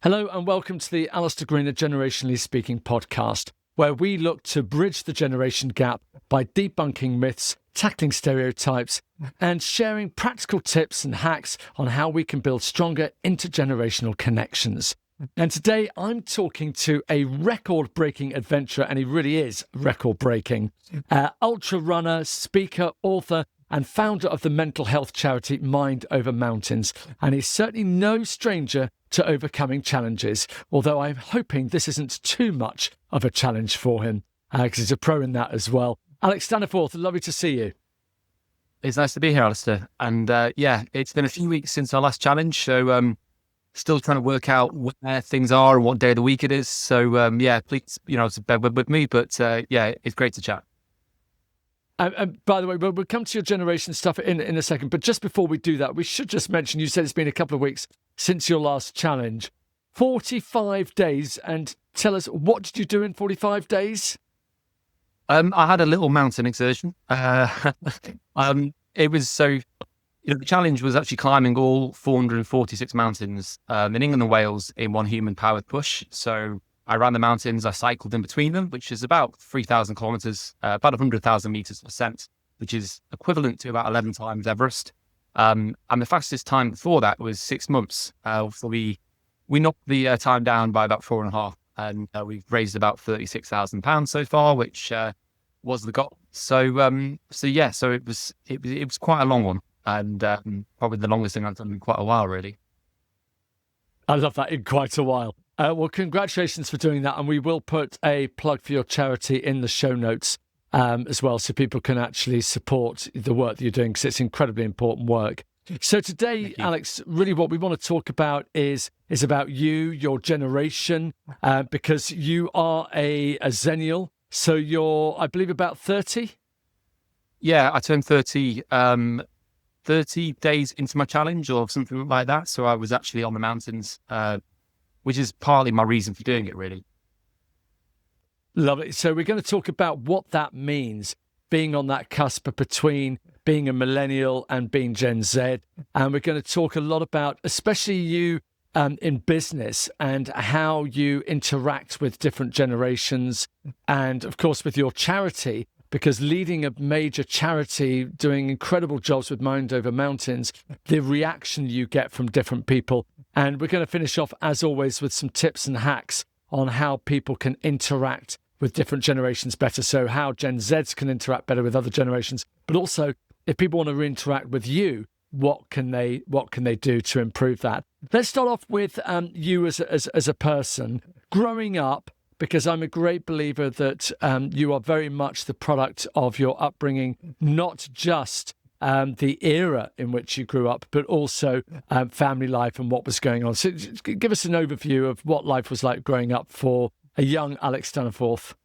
Hello and welcome to the Alastair Generationally Speaking podcast, where we look to bridge the generation gap by debunking myths, tackling stereotypes, and sharing practical tips and hacks on how we can build stronger intergenerational connections. And today I'm talking to a record-breaking adventurer, and he really is record-breaking, ultra runner, speaker, author, and founder of the mental health charity Mind Over Mountains. And he's certainly no stranger to overcoming challenges, although I'm hoping this isn't too much of a challenge for him, because he's a pro in that as well. Alex Staniforth, lovely to see you. It's nice to be here, Alastair. And it's been a few weeks since our last challenge, so still trying to work out where things are and what day of the week it is. So please, bear with me, but it's great to chat. And by the way, we'll come to your generation stuff in a second. But just before we do that, we should just mention, you said it's been a couple of weeks since your last challenge. 45 days. And tell us, what did you do in 45 days? I had a little mountain excursion. It was the challenge was actually climbing all 446 mountains in England and Wales in one human-powered push. So I ran the mountains, I cycled in between them, which is about 3,000 kilometers, about 100,000 meters of ascent, which is equivalent to about 11 times Everest. And the fastest time before that was 6 months. So we knocked the time down by about 4.5, and we've raised about £36,000 so far, which was the goal. So it was quite a long one, and probably the longest thing I've done in quite a while, really. I love that, in quite a while. Well, congratulations for doing that. And we will put a plug for your charity in the show notes as well, so people can actually support the work that you're doing, because it's incredibly important work. So today, Alex, really what we want to talk about is about you, your generation, because you are a Zennial. So you're, I believe, about 30? Yeah, I turned 30 30 days into my challenge or something like that. So I was actually on the mountains, which is partly my reason for doing it, really. Lovely. So we're going to talk about what that means, being on that cusp between being a millennial and being Gen Z. And we're going to talk a lot about, especially you in business, and how you interact with different generations. And of course, with your charity, because leading a major charity, doing incredible jobs with Mind Over Mountains, the reaction you get from different people. And we're going to finish off, as always, with some tips and hacks on how people can interact with different generations better. So how Gen Zs can interact better with other generations, but also if people want to interact with you, what can they do to improve that? Let's start off with you as a person growing up, because I'm a great believer that you are very much the product of your upbringing, not just the era in which you grew up, but also family life and what was going on. So give us an overview of what life was like growing up for a young Alex Staniforth.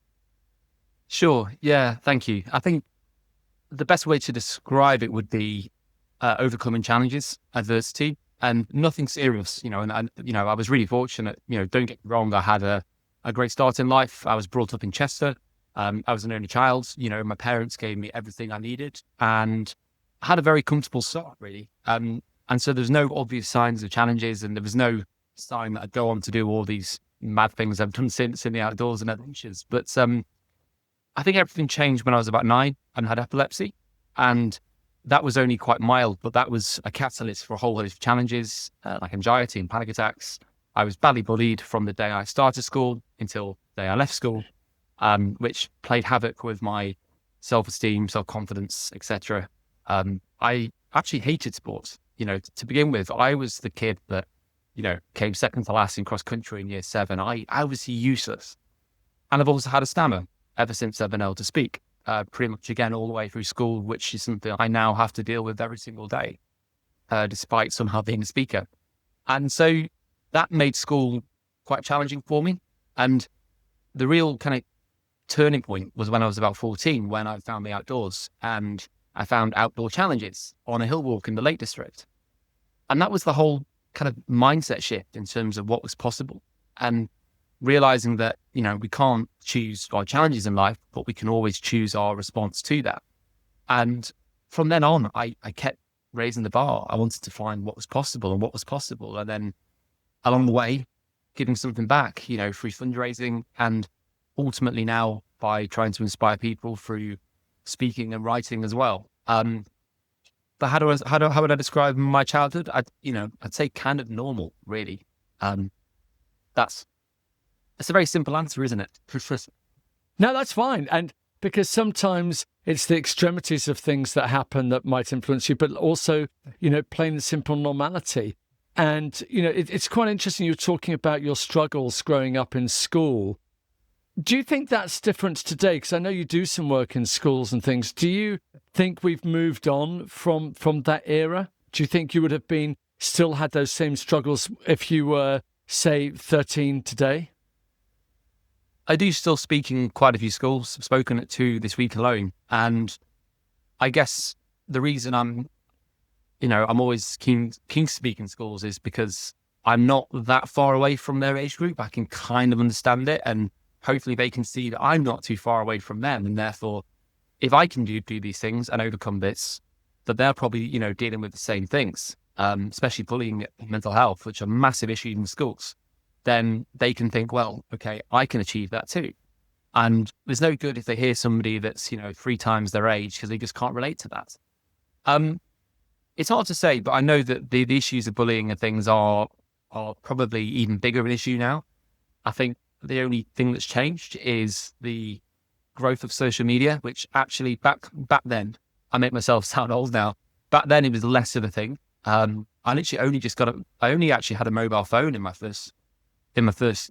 Sure. Yeah. Thank you. I think the best way to describe it would be overcoming challenges, adversity, and nothing serious. And I was really fortunate. Don't get me wrong. I had a great start in life. I was brought up in Chester. I was an only child. My parents gave me everything I needed, and I had a very comfortable start, really. And so there's no obvious signs of challenges, and there was no sign that I'd go on to do all these mad things I've done since in the outdoors and adventures. But I think everything changed when I was about 9 and had epilepsy. And that was only quite mild, but that was a catalyst for a whole host of challenges, like anxiety and panic attacks. I was badly bullied from the day I started school until the day I left school, which played havoc with my self-esteem, self-confidence, etc. I actually hated sports. To begin with, I was the kid that, came second to last in cross country in year 7. I was useless. And I've also had a stammer ever since I've been able to speak, pretty much again all the way through school, which is something I now have to deal with every single day, despite somehow being a speaker. And so that made school quite challenging for me. And the real kind of turning point was when I was about 14, when I found the outdoors, and I found outdoor challenges on a hill walk in the Lake District. And that was the whole kind of mindset shift in terms of what was possible, and realizing that, we can't choose our challenges in life, but we can always choose our response to that. And from then on, I kept raising the bar. I wanted to find what was possible. And then along the way, giving something back, through fundraising, and ultimately now by trying to inspire people through speaking and writing as well. But how would I describe my childhood? I'd say kind of normal, really. That's a very simple answer, isn't it? No, that's fine. And because sometimes it's the extremities of things that happen that might influence you, but also, plain and simple normality. And, it's quite interesting you're talking about your struggles growing up in school. Do you think that's different today? Because I know you do some work in schools and things. Do you think we've moved on from that era? Do you think you would have still had those same struggles if you were, say, 13 today? I do still speak in quite a few schools. I've spoken at 2 this week alone. And I guess the reason I'm always keen to speak in schools is because I'm not that far away from their age group. I can kind of understand it, and hopefully they can see that I'm not too far away from them. And therefore, if I can do these things and overcome this, that they're probably, dealing with the same things, especially bullying and mental health, which are massive issues in schools. Then they can think, well, okay, I can achieve that too. And there's no good if they hear somebody that's, 3 times their age, because they just can't relate to that. It's hard to say, but I know that the issues of bullying and things are probably even bigger an issue now. I think the only thing that's changed is the growth of social media, which actually back then, I make myself sound old now. Back then it was less of a thing. I only actually had a mobile phone in my first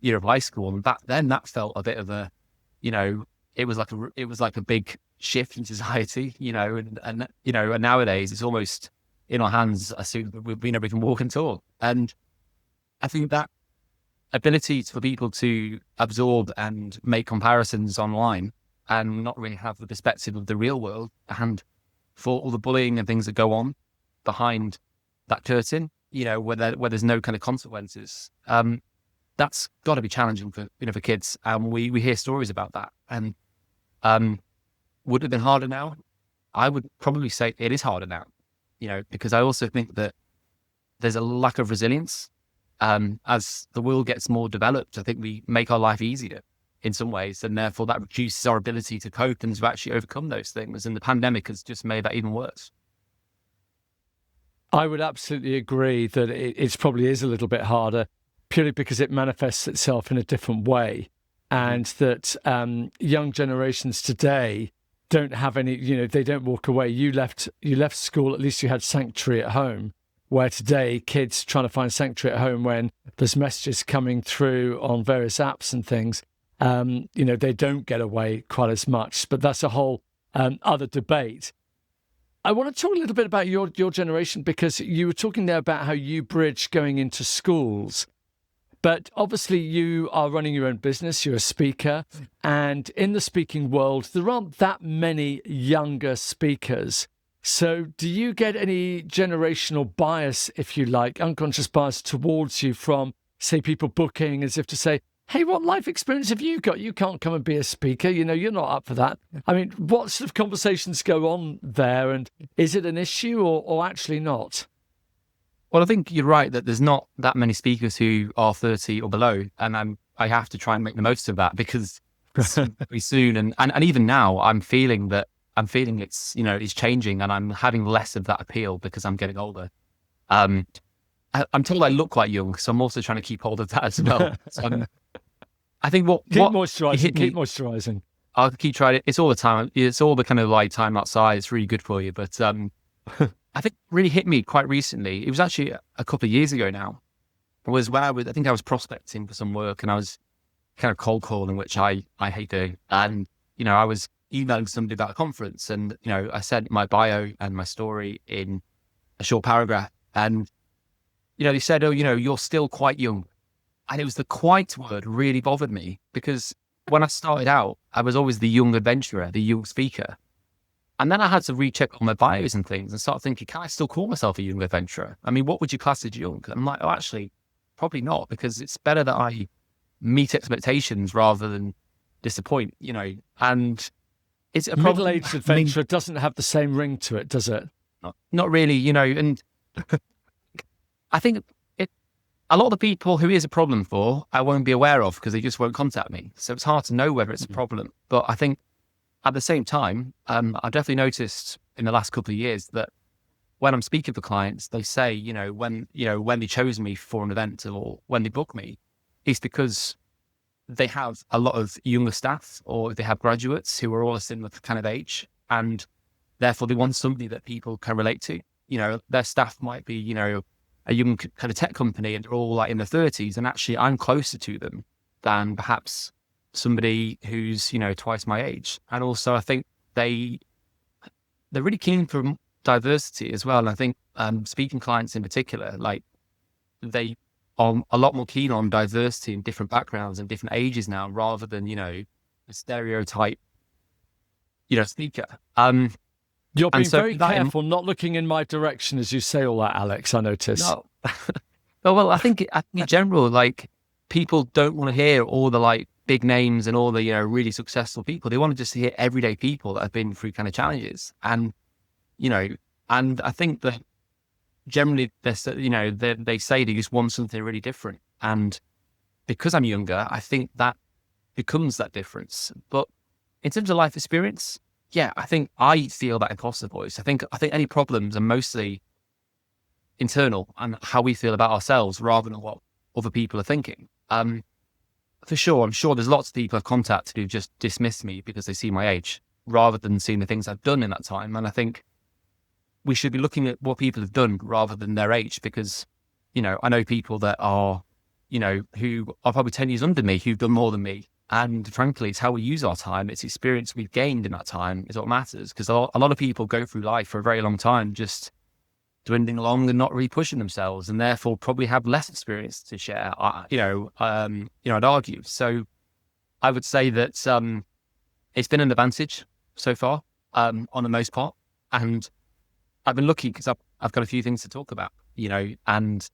year of high school, and back then that felt a bit of a, it was like a big shift in society, and nowadays it's almost in our hands as soon as we can walk and talk. And I think that ability for people to absorb and make comparisons online and not really have the perspective of the real world, and for all the bullying and things that go on behind that curtain, where there's no kind of consequences, that's got to be challenging for kids. And we hear stories about that. And would it have been harder now? I would probably say it is harder now, because I also think that there's a lack of resilience. As the world gets more developed, I think we make our life easier in some ways, and therefore that reduces our ability to cope and to actually overcome those things. And the pandemic has just made that even worse. I would absolutely agree that it probably is a little bit harder, purely because it manifests itself in a different way, and that young generations today don't have any, they don't walk away. You left school, at least you had sanctuary at home, where today kids trying to find sanctuary at home when there's messages coming through on various apps and things, they don't get away quite as much. But that's a whole other debate. I want to talk a little bit about your generation, because you were talking there about how you bridge going into schools. But obviously you are running your own business, you're a speaker, and in the speaking world, there aren't that many younger speakers. So do you get any generational bias, if you like, unconscious bias towards you from, say, people booking as if to say, hey, what life experience have you got? You can't come and be a speaker. You're not up for that. I mean, what sort of conversations go on there? And is it an issue or actually not? Well, I think you're right that there's not that many speakers who are 30 or below. And I have to try and make the most of that, because very soon. And even now I'm feeling it's, it's changing, and I'm having less of that appeal because I'm getting older. I'm told I look quite young, so I'm also trying to keep hold of that as well. So I think keep moisturizing. I'll keep trying it. It's all the time. It's all the kind of like time outside. It's really good for you. But I think really hit me quite recently. It was actually a couple of years ago now. It was when I was prospecting for some work, and I was kind of cold calling, which I hate doing. And, I was emailing somebody about a conference, and, I sent my bio and my story in a short paragraph, and, they said, oh, you're still quite young. And it was the quite word really bothered me, because when I started out, I was always the young adventurer, the young speaker. And then I had to recheck all my bios and things and start thinking, can I still call myself a young adventurer? I mean, what would you class as young? I'm like, oh, actually, probably not, because it's better that I meet expectations rather than disappoint, and it's a middle-aged adventurer doesn't have the same ring to it, does it? Not really, and I think a lot of the people who it is a problem for, I won't be aware of because they just won't contact me. So it's hard to know whether it's a problem. But I think at the same time, I've definitely noticed in the last couple of years that when I'm speaking for clients, they say, when they chose me for an event or when they book me, it's because they have a lot of younger staff or they have graduates who are all a similar kind of age, and therefore they want somebody that people can relate to. Their staff might be, a young kind of tech company and they're all like in their 30s, and actually I'm closer to them than perhaps somebody who's, twice my age. And also I think they're really keen for diversity as well. And I think speaking clients in particular, like they are a lot more keen on diversity in different backgrounds and different ages now, rather than, a stereotype, speaker. You're being very careful not looking in my direction as you say all that, Alex, I notice. No. Oh, well, I think in general, like people don't want to hear all the like big names and all the, really successful people. They want to just hear everyday people that have been through kind of challenges. And, and I think that generally they say they just want something really different. And because I'm younger, I think that becomes that difference. But in terms of life experience, yeah, I think I feel that imposter voice. I think any problems are mostly internal and how we feel about ourselves rather than what other people are thinking. For sure, I'm sure there's lots of people I've contacted who just dismiss me because they see my age rather than seeing the things I've done in that time. And I think we should be looking at what people have done rather than their age, because, I know people that are, who are probably 10 years under me who've done more than me. And frankly, it's how we use our time. It's experience we've gained in that time is what matters. Because a lot of people go through life for a very long time just dwindling along and not really pushing themselves, and therefore probably have less experience to share. I'd argue. So I would say that it's been an advantage so far, on the most part. And I've been lucky because I've got a few things to talk about, and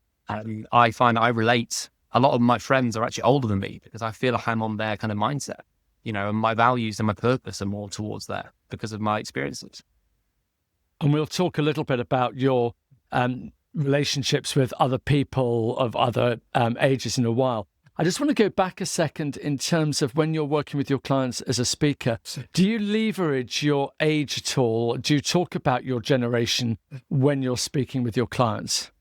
I find I relate. A lot of my friends are actually older than me because I feel like I'm on their kind of mindset, and my values and my purpose are more towards there because of my experiences. And we'll talk a little bit about your relationships with other people of other ages in a while. I just want to go back a second in terms of when you're working with your clients as a speaker. Do you leverage your age at all? Do you talk about your generation when you're speaking with your clients?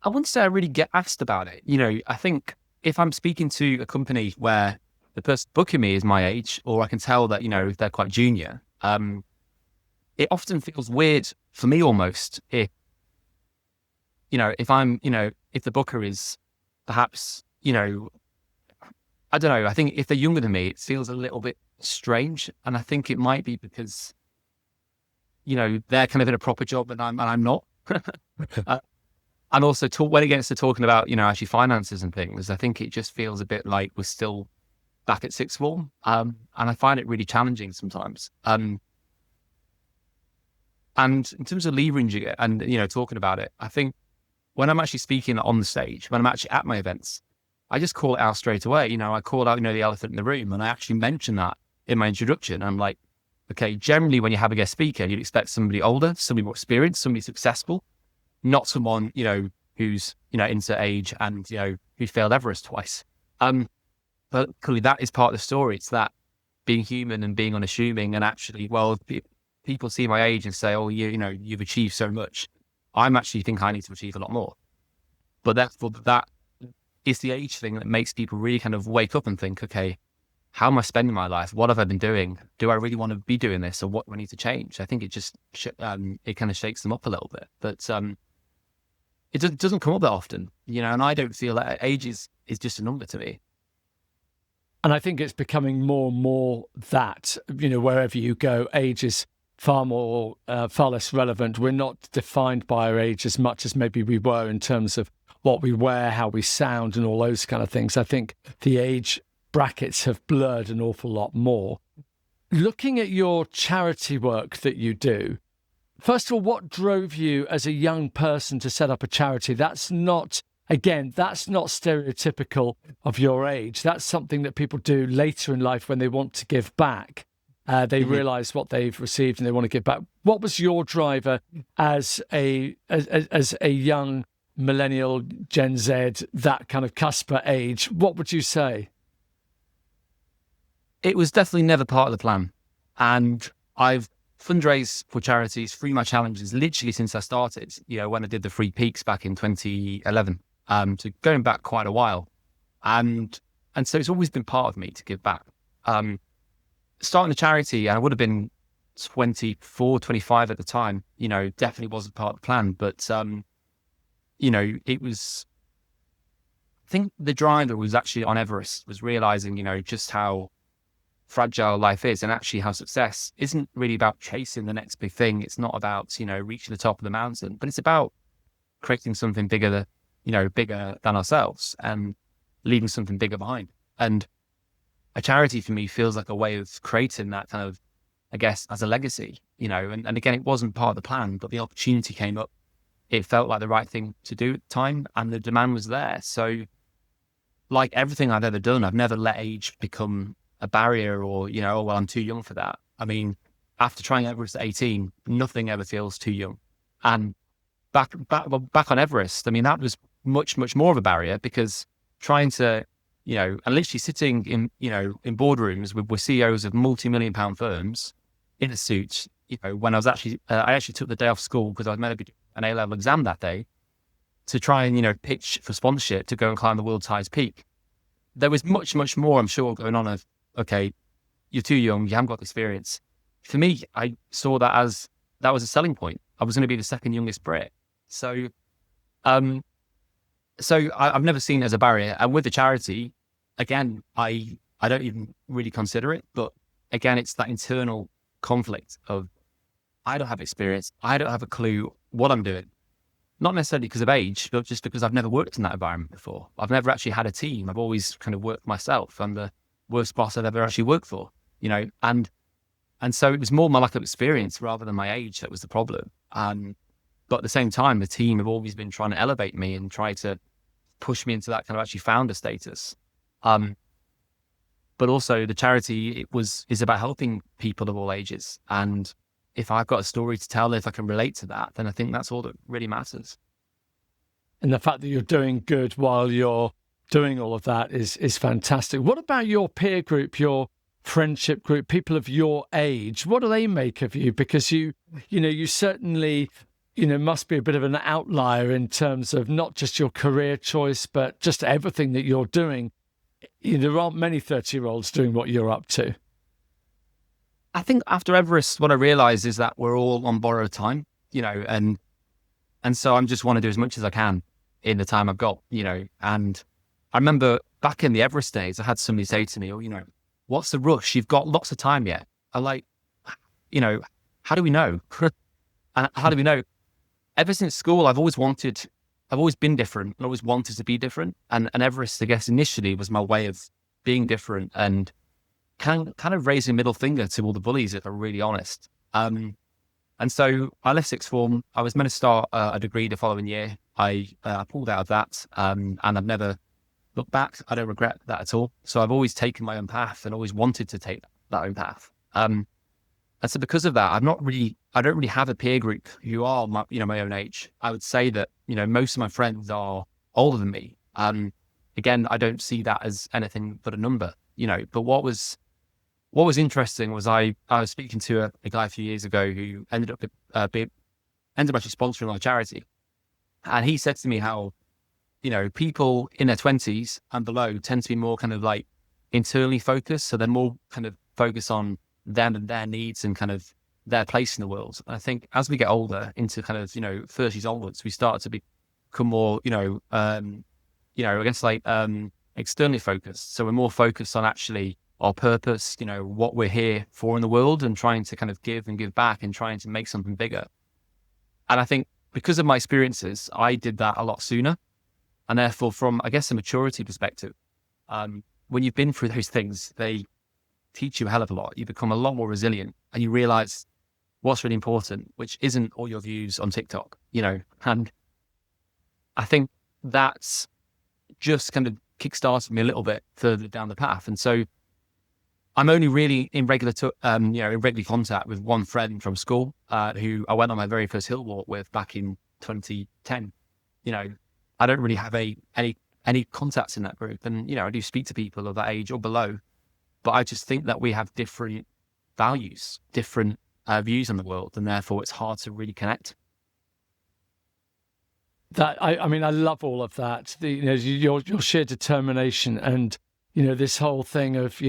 I wouldn't say I really get asked about it. I think if I'm speaking to a company where the person booking me is my age, or I can tell that, they're quite junior, it often feels weird for me almost if the booker is perhaps, I don't know, I think if they're younger than me, it feels a little bit strange. And I think it might be because, they're kind of in a proper job and I'm not. And also when it gets to talking about, actually finances and things, I think it just feels a bit like we're still back at sixth form. And I find it really challenging sometimes. And in terms of leveraging it and, talking about it, I think when I'm actually speaking on the stage, when I'm actually at my events, I just call it out straight away. I call out, the elephant in the room, and I actually mention that in my introduction. I'm like, okay, generally when you have a guest speaker, you'd expect somebody older, somebody more experienced, somebody successful, not someone, who's, into age and, who failed Everest twice. But clearly that is part of the story. It's that being human and being unassuming, and actually, well, people see my age and say, oh, you've achieved so much. I'm actually think I need to achieve a lot more. But that is the age thing that makes people really kind of wake up and think, okay, how am I spending my life? What have I been doing? Do I really want to be doing this, or what do I need to change? I think it just, it kind of shakes them up a little bit. But it doesn't come up that often, and I don't feel that age is just a number to me. And I think it's becoming more and more that, wherever you go, age is far less relevant. We're not defined by our age as much as maybe we were in terms of what we wear, how we sound, and all those kind of things. I think the age brackets have blurred an awful lot more. Looking at your charity work that you do, first of all, what drove you as a young person to set up a charity? That's not stereotypical of your age. That's something that people do later in life when they want to give back. They realize what they've received and they want to give back. What was your driver as a young millennial, Gen Z, that kind of cusp age, what would you say? It was definitely never part of the plan. And I've fundraised for charities through my challenges literally since I started, when I did the Free Peaks back in 2011, so going back quite a while. And so it's always been part of me to give back. Starting a charity, and I would have been 24, 25 at the time, definitely wasn't part of the plan. But, it was, I think the driver was actually on Everest, was realizing, just how fragile life is, and actually how success isn't really about chasing the next big thing. It's not about, reaching the top of the mountain, but it's about creating something bigger than ourselves and leaving something bigger behind. And a charity for me feels like a way of creating that kind of, I guess, as a legacy, and again, it wasn't part of the plan, but the opportunity came up. It felt like the right thing to do at the time, and the demand was there. So like everything I've ever done, I've never let age become a barrier or, oh, well, I'm too young for that. I mean, after trying Everest at 18, nothing ever feels too young. And back on Everest, I mean, that was much, much more of a barrier, because trying to, and literally sitting in, in boardrooms with CEOs of multi-million pound firms in a suit, when I was actually, I actually took the day off school because I was meant to be doing an A-level exam that day to try and, pitch for sponsorship to go and climb the world's highest peak. There was much, much more, I'm sure, going on of, okay, you're too young, you haven't got experience. For me, I saw that as, that was a selling point. I was going to be the second youngest Brit. So, I've never seen it as a barrier. And with the charity, again, I don't even really consider it. But again, it's that internal conflict of, I don't have experience. I don't have a clue what I'm doing. Not necessarily because of age, but just because I've never worked in that environment before. I've never actually had a team. I've always kind of worked myself. I'm the worst boss I've ever actually worked for, and so it was more my lack of experience rather than my age that was the problem. But at the same time, the team have always been trying to elevate me and try to push me into that kind of actually founder status. But also the charity is about helping people of all ages. And if I've got a story to tell, if I can relate to that, then I think that's all that really matters. And the fact that you're doing good while you're doing all of that is fantastic. What about your peer group, your friendship group, people of your age? What do they make of you? Because you certainly, must be a bit of an outlier in terms of not just your career choice, but just everything that you're doing. There aren't many 30-year-olds doing what you're up to. I think after Everest, what I realized is that we're all on borrowed time, and so I just want to do as much as I can in the time I've got, and I remember back in the Everest days, I had somebody say to me, oh, what's the rush? You've got lots of time yet. I'm like, how do we know? And how do we know? Ever since school, I've always been different. I always wanted to be different. And Everest, I guess, initially was my way of being different and kind of raising a middle finger to all the bullies, if I'm really honest. And so I left sixth form. I was meant to start a degree the following year. I pulled out of that, and I've never looked back. I don't regret that at all. So I've always taken my own path and always wanted to take that own path. And so because of that, I don't really have a peer group who are my own age. I would say that, most of my friends are older than me. Again, I don't see that as anything but a number, but what was interesting was I was speaking to a guy a few years ago who ended up actually sponsoring our charity. And he said to me how, people in their 20s and below tend to be more kind of like internally focused. So they're more kind of focused on them and their needs and kind of their place in the world. And I think as we get older into kind of, 30s onwards, we start to become more, I guess like externally focused. So we're more focused on actually our purpose, what we're here for in the world and trying to kind of give and give back and trying to make something bigger. And I think because of my experiences, I did that a lot sooner. And therefore, from, I guess, a maturity perspective, when you've been through those things, they teach you a hell of a lot. You become a lot more resilient and you realize what's really important, which isn't all your views on TikTok, and I think that's just kind of kickstarted me a little bit further down the path. And so I'm only really in regular contact with one friend from school, who I went on my very first hill walk with back in 2010, I don't really have any contacts in that group. And, I do speak to people of that age or below, but I just think that we have different values, different views on the world, and therefore it's hard to really connect. I mean, I love all of that. Your sheer determination, and this whole thing of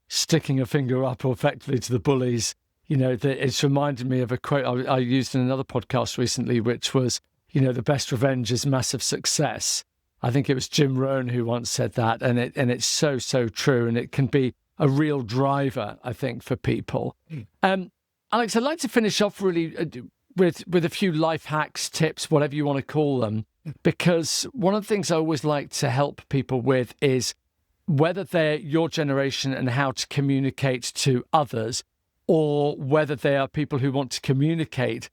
sticking a finger up or effectively to the bullies. It's reminded me of a quote I used in another podcast recently, which was, the best revenge is massive success. I think it was Jim Rohn who once said that, and it's so true, and it can be a real driver, I think, for people. Alex, I'd like to finish off really with a few life hacks, tips, whatever you want to call them, because one of the things I always like to help people with is whether they're your generation and how to communicate to others, or whether they are people who want to communicate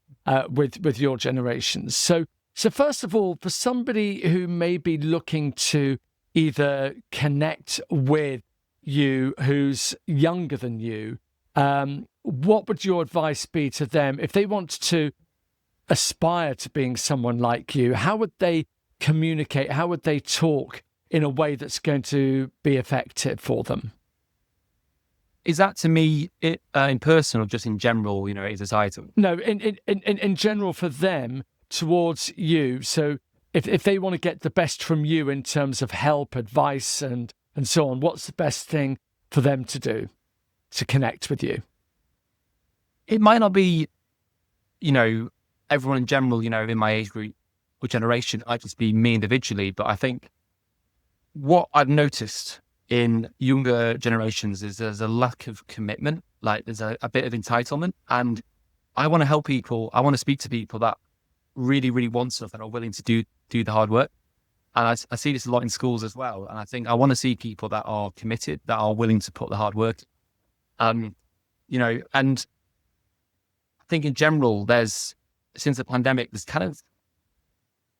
with your generation. So first of all, for somebody who may be looking to either connect with you who's younger than you, what would your advice be to them if they want to aspire to being someone like you? How would they communicate? How would they talk in a way that's going to be effective for them? Is that to me in person or just in general, as a title? No, in general for them towards you. So if they want to get the best from you in terms of help, advice, and so on, what's the best thing for them to do to connect with you? It might not be, everyone in general, in my age group or generation. I'd just be me individually. But I think what I've noticed in younger generations is there's a lack of commitment, like there's a bit of entitlement. And I want to help people. I want to speak to people that really, really want stuff and are willing to do the hard work. And I see this a lot in schools as well. And I think I want to see people that are committed, that are willing to put the hard work. And I think in general, since the pandemic, there's kind of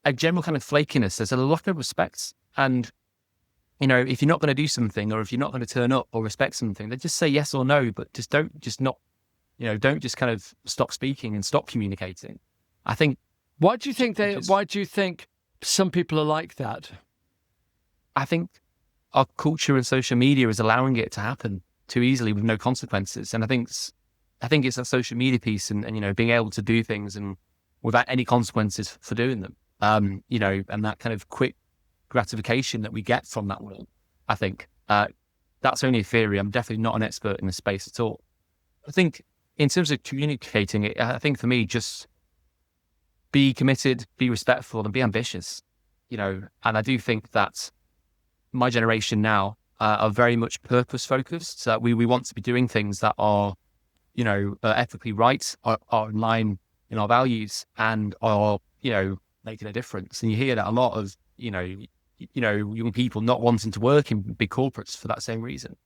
a general kind of flakiness. There's a lack of respect. And if you're not going to do something, or if you're not going to turn up or respect something, then just say yes or no, but don't just kind of stop speaking and stop communicating. I think. Why do you think some people are like that? I think our culture and social media is allowing it to happen too easily with no consequences. And I think it's a social media piece and being able to do things and without any consequences for doing them. And that kind of quick gratification that we get from that world. I think that's only a theory. I'm definitely not an expert in the space at all. I think in terms of communicating it, I think for me, just be committed, be respectful, and be ambitious. And I do think that my generation now are very much purpose focused. So we want to be doing things that are, ethically right, are in line in our values, and are, making a difference. And you hear that a lot of, young people not wanting to work in big corporates for that same reason.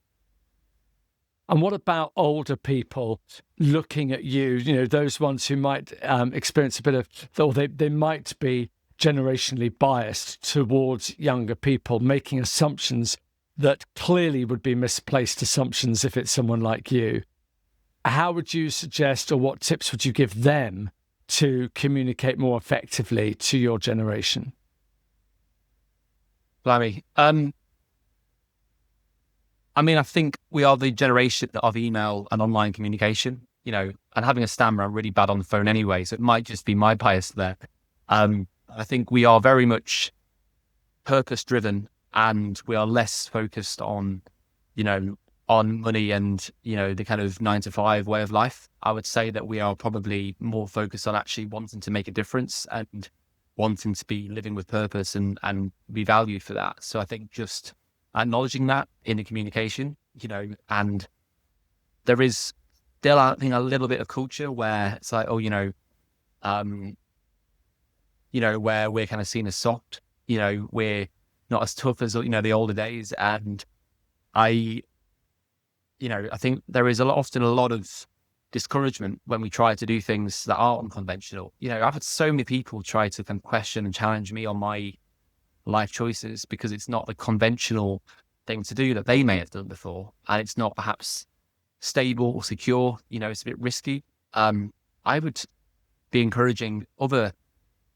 And what about older people looking at you, those ones who might experience a bit of, or they might be generationally biased towards younger people, making assumptions that clearly would be misplaced assumptions if it's someone like you? How would you suggest, or what tips would you give them to communicate more effectively to your generation? Blimey. I think we are the generation of email and online communication, and having a stammer, I'm really bad on the phone anyway, so it might just be my bias there. I think we are very much purpose-driven, and we are less focused on, on money and, the kind of 9-to-5 way of life. I would say that we are probably more focused on actually wanting to make a difference and wanting to be living with purpose and be valued for that. So I think just acknowledging that in the communication, and there is still, I think, a little bit of culture where it's like, where we're kind of seen as soft, we're not as tough as, the older days. And I think there is often a lot of discouragement when we try to do things that are unconventional. I've had so many people try to kind of question and challenge me on my life choices because it's not the conventional thing to do that they may have done before, and it's not perhaps stable or secure. It's a bit risky. I would be encouraging other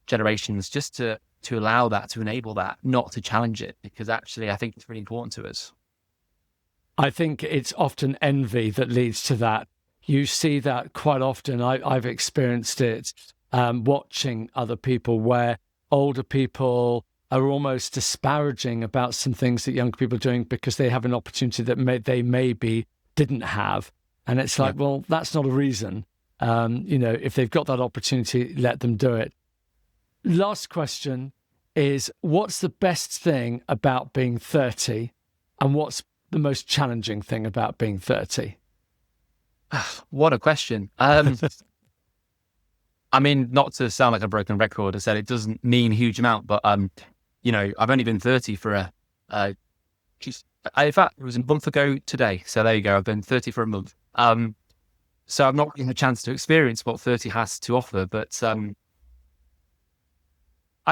generations just to to allow that, to enable that, not to challenge it, because actually I think it's really important to us. I think it's often envy that leads to that. You see that quite often. I've experienced it watching other people, where older people are almost disparaging about some things that young people are doing because they have an opportunity that they maybe didn't have. And it's like, well, that's not a reason. If they've got that opportunity, let them do it. Last question is, what's the best thing about being 30, and what's the most challenging thing about being 30? What a question. I mean, not to sound like a broken record, I said it doesn't mean a huge amount, but I've only been 30 for in fact, it was a month ago today. So there you go. I've been 30 for a month. So I've not had a chance to experience what 30 has to offer, but I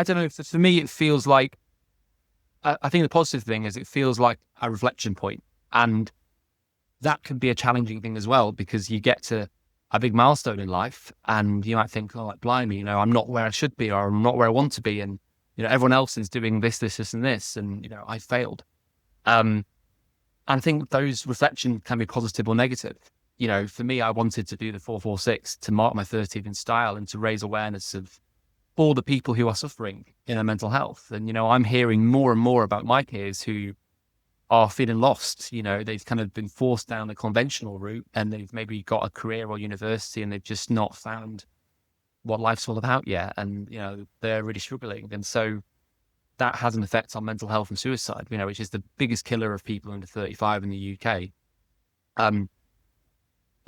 don't know. For me, it feels like, I think the positive thing is it feels like a reflection point, and that can be a challenging thing as well, because you get to a big milestone in life and you might think, oh, like, blimey, I'm not where I should be, or I'm not where I want to be. And, everyone else is doing this, and this, and, I failed. And I think those reflections can be positive or negative. For me, I wanted to do the 446 to mark my 30th in style and to raise awareness of all the people who are suffering in their mental health. And, I'm hearing more and more about my peers who are feeling lost. They've kind of been forced down the conventional route, and they've maybe got a career or university, and they've just not found what life's all about yet. And, they're really struggling. And so that has an effect on mental health and suicide, which is the biggest killer of people under 35 in the UK.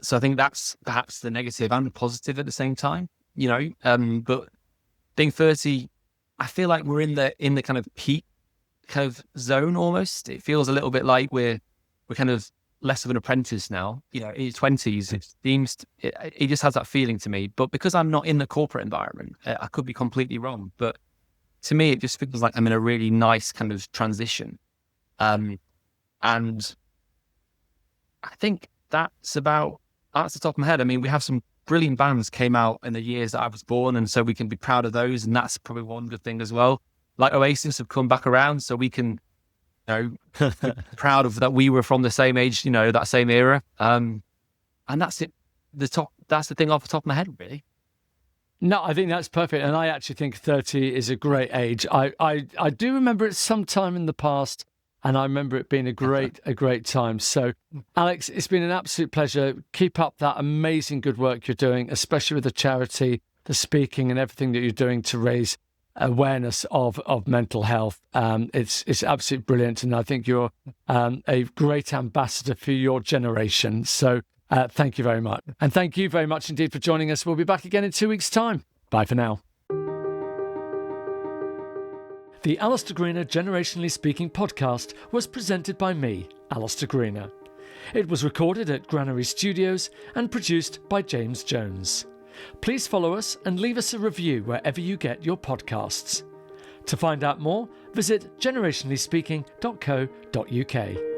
So I think that's perhaps the negative and the positive at the same time, but being 30, I feel like we're in the kind of peak kind of zone almost. It feels a little bit like we're kind of less of an apprentice now. In your 20s, it seems it just has that feeling to me. But because I'm not in the corporate environment, I could be completely wrong. But to me, it just feels like I'm in a really nice kind of transition. And I think that's the top of my head. I mean, we have some brilliant bands came out in the years that I was born, and so we can be proud of those, and that's probably one good thing as well. Like Oasis have come back around, so we can, be proud of that. We were from the same age, that same era, and that's it. That's the thing off the top of my head, really. No, I think that's perfect, and I actually think 30 is a great age. I do remember it sometime in the past, and I remember it being a great time. So, Alex, it's been an absolute pleasure. Keep up that amazing good work you're doing, especially with the charity, the speaking, and everything that you're doing to raise awareness of mental health. It's absolutely brilliant, and I think you're a great ambassador for your generation. So thank you very much. And thank you very much indeed for joining us. We'll be back again in 2 weeks' time. Bye for now. The Alastair Greener Generationally Speaking podcast was presented by me, Alastair Greener. It was recorded at Granary Studios and produced by James Jones. Please follow us and leave us a review wherever you get your podcasts. To find out more, visit generationallyspeaking.co.uk.